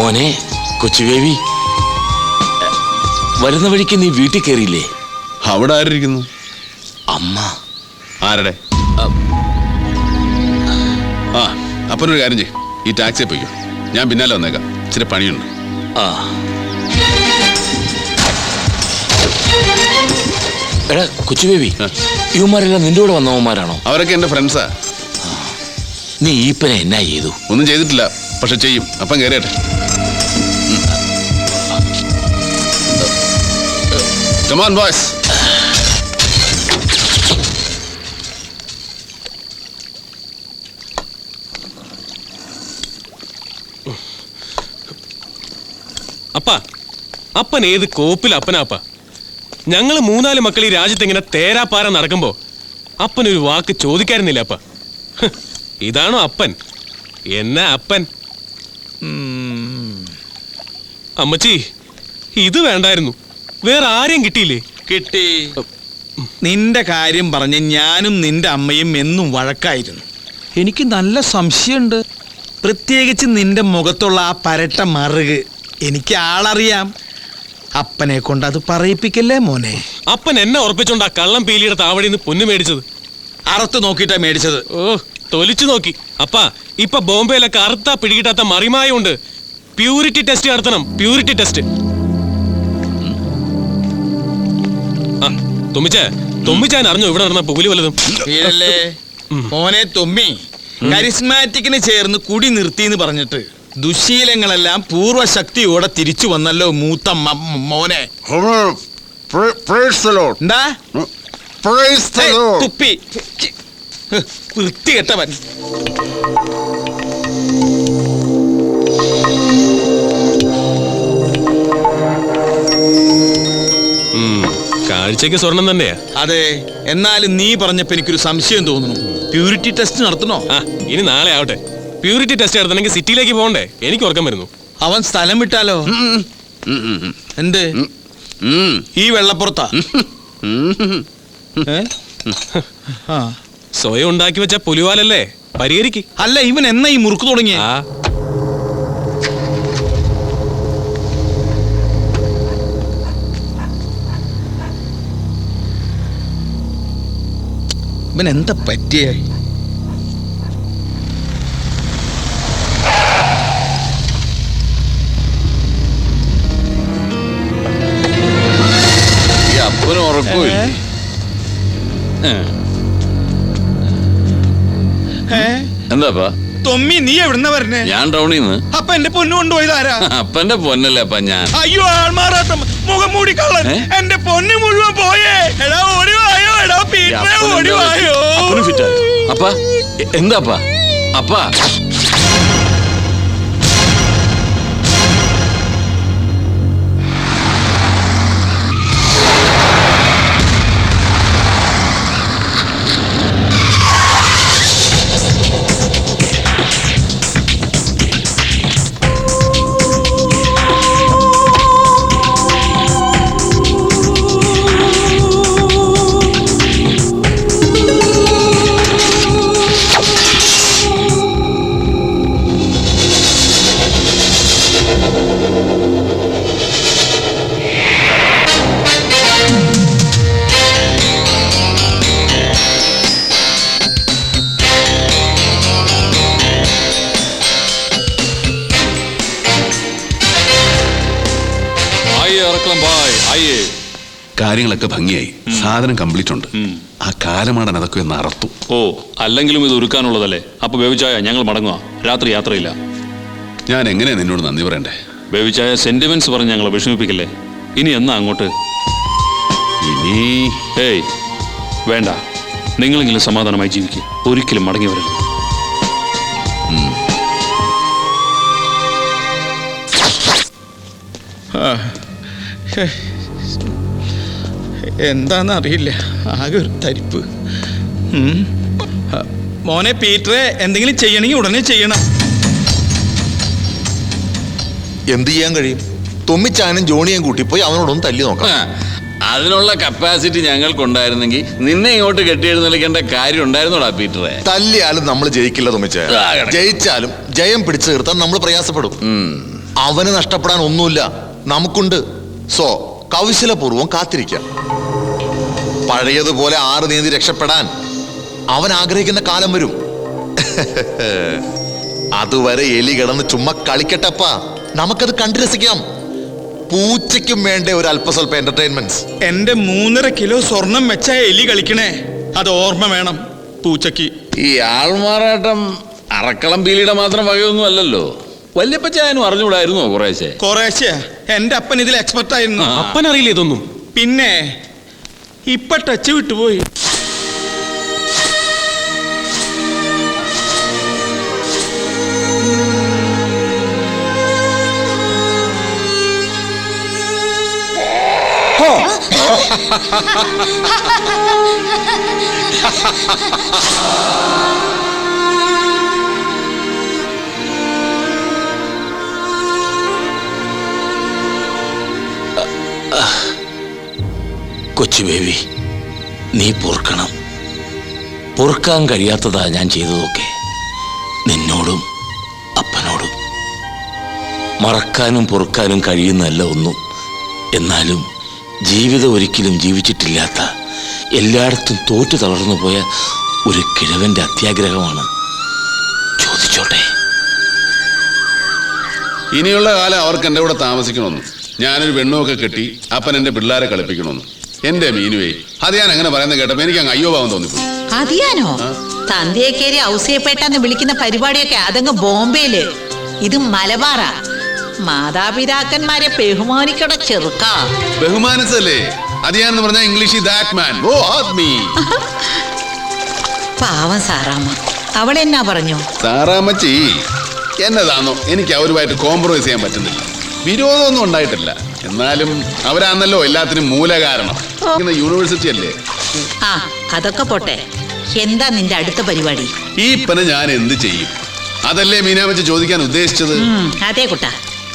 മോനെ കൊച്ചുബേബി, വരുന്ന വഴിക്ക് നീ വീട്ടിൽ കയറിയില്ലേ? അവിടെ ആരിയിരിക്കുന്നു? അമ്മ. ആരുടെ? ആ, അപ്പനൊരു കാര്യം ചെയ്യും, ഈ ടാക്സിയെ പോയിക്കോ, ഞാൻ പിന്നാലെ വന്നേക്കാം, ഇച്ചിരി പണിയുണ്ട്. ആ എടാ കൊച്ചുബേബി, ഇവന്മാരെല്ലാം നിന്റെ കൂടെ വന്നവന്മാരാണോ? അവരൊക്കെ എന്റെ ഫ്രണ്ട്സാ. നീ ഈപ്പനെ എന്നാ ചെയ്തു? ഒന്നും ചെയ്തിട്ടില്ല, പക്ഷെ ചെയ്യും. അപ്പം കയറിയട്ടെ. Come on, boys. അപ്പാ, അപ്പൻ ഏത് കോപ്പിൽ അപ്പനാപ്പ? ഞങ്ങള് 3-4 മക്കൾ ഈ രാജ്യത്ത് ഇങ്ങനെ തേരാപ്പാര നടക്കുമ്പോ അപ്പനൊരു വാക്ക് ചോദിക്കായിരുന്നില്ല അപ്പ. ഇതാണോ അപ്പൻ? എന്നാ അപ്പൻ? അമ്മച്ചി, ഇത് വേണ്ടായിരുന്നു. വേറെ ആരെയും കിട്ടിയില്ലേ? കിട്ടി. നിന്റെ കാര്യം പറഞ്ഞ് ഞാനും നിന്റെ അമ്മയും എന്നും വഴക്കായിരുന്നു. എനിക്ക് നല്ല സംശയമുണ്ട്, പ്രത്യേകിച്ച് നിന്റെ മുഖത്തുള്ള ആ പരട്ട മറുക്. എനിക്ക് ആളറിയാം. അപ്പനെ കൊണ്ട് അത് പറയിപ്പിക്കല്ലേ മോനെ. അപ്പൻ എന്നെ ഉറപ്പിച്ചോണ്ട് ആ കള്ളം പീലിയുടെ താവടിന്ന് പൊന്നു മേടിച്ചത്. അറുത്ത് നോക്കിയിട്ടാ മേടിച്ചത്. ഓ, തൊലിച്ചു നോക്കി. അപ്പാ, ഇപ്പൊ ബോംബെയിലൊക്കെ അറുത്താ പിടികിട്ടാത്ത മറിമായുണ്ട്. പ്യൂരിറ്റി ടെസ്റ്റ് നടത്തണം, പ്യൂരിറ്റി ടെസ്റ്റ്. തുമ്മിച്ചാൻ അറിഞ്ഞോ ഇവിടെ നടന്ന പുലി വല്ലതും? മോനെ തുമ്മി, കരിസ്മാറ്റിക്കിന് ചേർന്ന് കുടി നിർത്തിന്ന് പറഞ്ഞിട്ട് ദുശീലങ്ങളെല്ലാം പൂർവശക്തിയോടെ തിരിച്ചു വന്നല്ലോ മൂത്ത മോനെ. എന്താ തുപ്പി വൃത്തികെട്ടവൻ. കാഴ്ചക്ക് സ്വർണം തന്നെയാ. അതെ, എന്നാലും നീ പറഞ്ഞപ്പോ എനിക്കൊരു സംശയം തോന്നുന്നു. പ്യൂരിറ്റി ടെസ്റ്റ് നടത്തണോ? ഇനി നാളെ ആവട്ടെ. പ്യൂരിറ്റി ടെസ്റ്റ് നടത്തണമെങ്കിൽ സിറ്റിയിലേക്ക് പോകണ്ടേ? എനിക്ക് ഉറക്കം വരുന്നു. അവൻ സ്ഥലം വിട്ടാലോ? എന്ത് ഈ വെള്ളപ്പുറത്താ? സ്വയം ഉണ്ടാക്കി വെച്ച പുലിവാലല്ലേ, പരിഹരിക്ക്. അല്ല, ഇവൻ എന്നാ ഈ മുറുക്ക് തുടങ്ങിയ? ഇവൻ എന്താ പറ്റിയ? അപ്പനും ഉറപ്പില്ല. എന്താപ്പാ തൊമ്മി, നീ എവിടുന്ന പറഞ്ഞേ? ഞാൻ ടൗണിൽ നിന്ന്. അപ്പൊ എന്റെ പൊന്നു കൊണ്ടുപോയതാരാ? അപ്പന്റെ പൊന്നല്ലേ അപ്പ ഞാൻ. അയ്യോ, ആൾമാറാട്ടം, മുഖം മൂടി കള്ളൻ. എന്റെ പൊന്നു മുഴുവൻ പോയേ. എടാ ഓടിവായോ, എടാ പീറ്ററെ ഓടിവായോ. അപ്പ എന്താപ്പാ? അപ്പ കാര്യങ്ങളൊക്കെ ഭംഗിയായി, സാധനം കംപ്ലീറ്റ് ഉണ്ട്. ആ കാലമാടൻ അതൊക്കെ ഒന്ന് അറത്തു. ഓ, അല്ലെങ്കിലും ഇത് ഒരുക്കാനുള്ളതല്ലേ. അപ്പൊ ബേബിച്ചായ ഞങ്ങൾ മടങ്ങുക, രാത്രി യാത്രയില്ല. ഞാൻ എങ്ങനെയാ നിന്നോട് നന്ദി പറയണ്ടേ? ബേബിച്ചായ സെന്റിമെന്റ്സ് പറഞ്ഞ് ഞങ്ങളെ വിഷമിപ്പിക്കില്ലേ. ഇനി എന്നാ അങ്ങോട്ട്? ഇനി ഏയ് വേണ്ട, നിങ്ങളെങ്കിലും സമാധാനമായി ജീവിക്കുക, ഒരിക്കലും മടങ്ങി വരരുത്. എന്താന്നറിയില്ല, ആകെ ഒരു തരിപ്പ്. മോനെ പീറ്ററെ, എന്തെങ്കിലും ചെയ്യണമെങ്കിൽ ഉടനെ ചെയ്യണം. എന്ത് ചെയ്യാൻ കഴിയും? തുമ്മിച്ചാനും ജോണിയും കൂട്ടിപ്പോയി അവനോടൊന്ന് തല്ലി നോക്കാം. അതിനുള്ള കപ്പാസിറ്റി ഞങ്ങൾക്കുണ്ടായിരുന്നെങ്കിൽ നിന്നെ ഇങ്ങോട്ട് കെട്ടിയെഴുന്നള്ളിക്കേണ്ട കാര്യം ഉണ്ടായിരുന്നോടാ പീറ്ററെ? തല്ലിയാലും നമ്മൾ ജയിക്കില്ല തുമ്മിച്ച. ജയിച്ചാലും ജയം പിടിച്ചു നിർത്താൻ നമ്മൾ പ്രയാസപ്പെടും. അവന് നഷ്ടപ്പെടാൻ ഒന്നുമില്ല, നമുക്കുണ്ട്. സോ കൗശലപൂർവം കാത്തിരിക്കാം. പഴയതുപോലെ ആറ് നീന്തി രക്ഷപ്പെടാൻ അവൻ ആഗ്രഹിക്കുന്ന കാലം വരും. അതുവരെ എലി കിടന്ന് ചുമ്മാ കളിക്കട്ടപ്പാ, നമുക്കത് കണ്ടു രസിക്കാം. പൂച്ചയ്ക്കും വേണ്ടേ ഒരു അല്പസ്വല്പ എന്റർടൈൻമെന്റ്സ്. എന്റെ 3.5 കിലോ സ്വർണം വെച്ച എലി കളിക്കണേ, അത് ഓർമ്മ വേണം പൂച്ചയ്ക്ക്. ഈ ആൾമാറാട്ടം അറക്കളം പീലിയുടെ മാത്രം വകയൊന്നും അല്ലല്ലോ. വല്യപ്പച്ചായനും അറിഞ്ഞുകൂടായിരുന്നോ കുറേശ്ശെ? കുറേശ്ശെ. എന്റെ അപ്പൻ ഇതിൽ എക്സ്പെർട്ട് ആയിരുന്നു. അപ്പനറിയില്ല ഇതൊന്നും. പിന്നെ ഇപ്പൊ ടച്ച് വിട്ടുപോയി. കൊച്ചു ബേബി, നീ പൊറുക്കണം. പൊറുക്കാൻ കഴിയാത്തതാ ഞാൻ ചെയ്തതൊക്കെ, നിന്നോടും അപ്പനോടും. മറക്കാനും പൊറുക്കാനും കഴിയുന്നല്ല ഒന്നും. എന്നാലും ജീവിതം ഒരിക്കലും ജീവിച്ചിട്ടില്ലാത്ത, എല്ലായിടത്തും തോറ്റു തളർന്നു പോയ ഒരു കിഴവന്റെ അത്യാഗ്രഹമാണ്. ചോദിച്ചോട്ടെ. ഇനിയുള്ള കാലം അവർക്ക് എൻ്റെ കൂടെ താമസിക്കണമെന്ന്, ഞാനൊരു പെണ്ണുമൊക്കെ കെട്ടി അപ്പൻ എൻ്റെ പിള്ളേരെ കളിപ്പിക്കണമെന്ന്. എന്റെ മീനുവേ, അത് ഞാൻ അങ്ങനെ പറയുന്നത് കേട്ടപ്പോ എനിക്ക് അങ്ങ് അയ്യോ ഭാവം തോന്നിപ്പോയി. അതിയാനോ? തന്തേക്കേരി ഔസേപ്പേട്ടെന്ന് വിളിക്കുന്ന പരിപാടിയൊക്കെ അതങ്ങ് ബോംബെയില്, ഇത് മലബാറാ. മാതാപിതാക്കന്മാരെ ബഹുമാനിക്കട ചെറുക്ക. ബഹുമാനിച്ചല്ലേ അതിയാന്ന് പറഞ്ഞ ഇംഗ്ലീഷിൽ ദാറ്റ് മാൻ, ഓ ആദ്മി. പാവം സാറാമ്മ, അവളെന്നാ പറഞ്ഞു? സാറാമ്മച്ചി എന്നതാണോ, എനിക്ക് അവരുമായിട്ട് കോംപ്രമൈസ് ചെയ്യാൻ പറ്റുന്നില്ല. വിരോധമൊന്നും ഉണ്ടായിട്ടില്ല, എന്നാലും അവരാണല്ലോ എല്ലാത്തിനും മൂല കാരണം. യൂണിവേഴ്സിറ്റി അല്ലേ. ആ, അതൊക്കെ പോട്ടെ. എന്താ നിന്റെ അടുത്ത പരിപാടി? ഈ പന ഞാൻ എന്ത് ചെയ്യും? അതല്ലേ മീനാമച്ചി ചോദിക്കാൻ ഉദ്ദേശിച്ചത്. അതെ കുട്ടാ.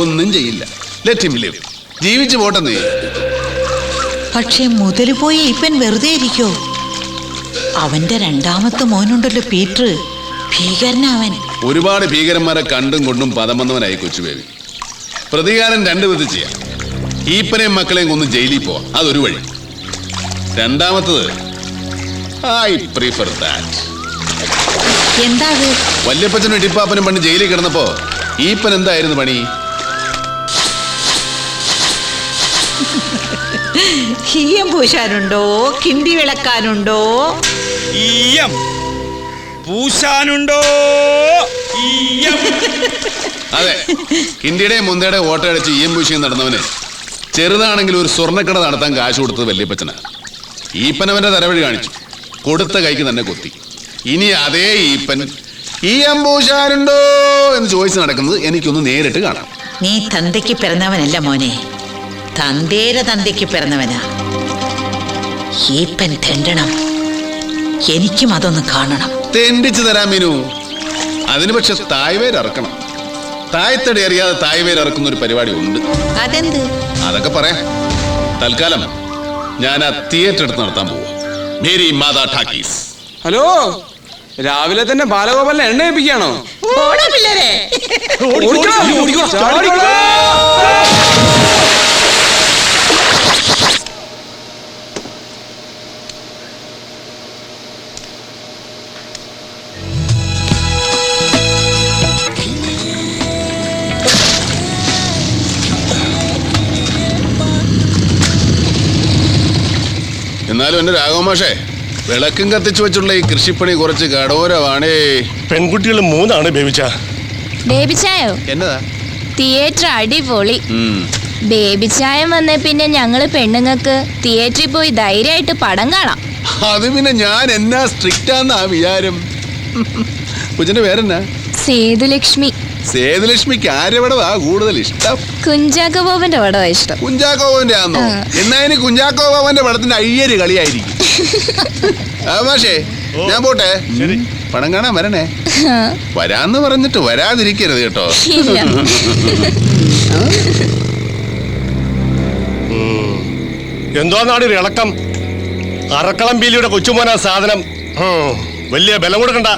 ഒന്നും ചെയ്യില്ല, ലെറ്റ് ഹിം ലിവ്. ജീവിച്ചു പോട്ടെന്നേ. പക്ഷെ മുതല് പോയി ഇപ്പൻ വെറുതെ ഇരിക്കോ? അവന്റെ രണ്ടാമത്തെ മോനുണ്ടല്ലോ പീറ്റർ, ഭീകരനവൻ. ഒരുപാട് ഭീകരന്മാരെ കണ്ടും കൊണ്ടും പദം വന്നവനായി കൊച്ചു ബേബി. പ്രതികാരം രണ്ടു വിധം ചെയ്യാം. ഈപ്പനെയും മക്കളെയും കൊന്ന് ജയിലിൽ പോവാം, അതൊരു വഴി. രണ്ടാമത്തത് ഐ പ്രിഫർ ദാറ്റ്. എന്താ അത്? വല്യപ്പച്ചനും ഇടിപ്പാപ്പനും പണ്ട് ജയിലിൽ കിടന്നപ്പോ ഈപ്പൻ എന്തായിരുന്നു പണി? ഈയം പൂശാനുണ്ടോ, കിണ്ടി വിളക്കാനുണ്ടോ? ഈയം പൂശാനുണ്ടോ? ഈയം. അതെ, കിണ്ടിയുടെയും മുന്തയുടെയും ഓട്ട അടിച്ച് ഈയം പൂശിയും നടന്നവന് ചെറുതാണെങ്കിൽ ഒരു സ്വർണ്ണക്കട നടത്താൻ കാശ് കൊടുത്തത് വല്യപ്പച്ചനാ. ഈപ്പനവന്റെ തലവഴി കാണിച്ചു, കൊടുത്ത കൈക്ക് തന്നെ കൊത്തി. ഇനി അതേ ഈപ്പൻ ഈയം പൂശാനുണ്ടോ എന്ന് ചോദിച്ച് നടക്കുന്നത് എനിക്കൊന്ന് നേരിട്ട് കാണാം. നീ തന്തയ്ക്ക് പിറന്നവനല്ല മോനെ, തന്തേരെ തന്തയ്ക്ക് പിറന്നവനാ. ഈപ്പൻ തെണ്ടണം, എനിക്കും അതൊന്ന് കാണണം. തെണ്ടിച്ചു തരാം മീനു. അതിന് പക്ഷെ തായ്വേര് ഇറക്കണം. തായ്തടി അറിയാതെ തായ്വേര് ഇറക്കുന്ന ഒരു പരിപാടി ഉണ്ട്. അതെന്ത്? അതൊക്കെ പറയാം. തൽക്കാലം ഞാൻ ആ തിയേറ്റർ എടുത്ത് നടത്താൻ പോവാ, മേരി മാതാ ടാക്കീസ്. ഹലോ, രാവിലെ തന്നെ ബാലഗോപാലിനെ എണ്ണ ഏൽപ്പിക്കുകയാണോ? എന്നാലും എന്റെ രാഘവമാഷേ, വിളക്കും കത്തിച്ചു വെച്ചുള്ള ഈ കൃഷിപ്പണി കുറച്ച് കടോരമാണേ. പെൺകുട്ടികൾ 3 ബേബിച്ച. ബേബിച്ചായോ? എന്നതാ? തിയേറ്റർ അടിപൊളി. ബേബിച്ചായം വന്നേ പിന്നെ ഞങ്ങള് പെണ്ണുങ്ങൾക്ക് തിയേറ്ററിൽ പോയി ധൈര്യമായിട്ട് പടം കാണാം. അത് പിന്നെ ഞാൻ എന്നാ സ്ട്രിക്റ്റ് ആന്നാ വിചാരം? കൊച്ചിന്റെ പേരെന്നാ? സേതുലക്ഷ്മി. സേതുലക്ഷ്മിക്ക് ആരെവിടവാ കൂടുതൽ ഇഷ്ടം? കുഞ്ചാക്കോ ബോബന്റെ പടവാ ഇഷ്ടം. കുഞ്ചാക്കോ ബോബന്റെ ആന്നോ? എന്നാ ഇനി കുഞ്ചാക്കോ ബോബന്റെ പടത്തിന്റെ അയ്യര് കളിയായിരിക്കും. മാഷേ, ഞാൻ പോട്ടെ. പടം കാണാൻ വരണേ. വരാന്ന് പറഞ്ഞിട്ട് വരാതിരിക്കരുത് കേട്ടോ. എന്തോന്നാണ് ഒരു ഇളക്കം? അറക്കളം പീലിയുടെ കൊച്ചുമോനാ സാധനം. വലിയ ബലം കൊടുക്കണ്ട.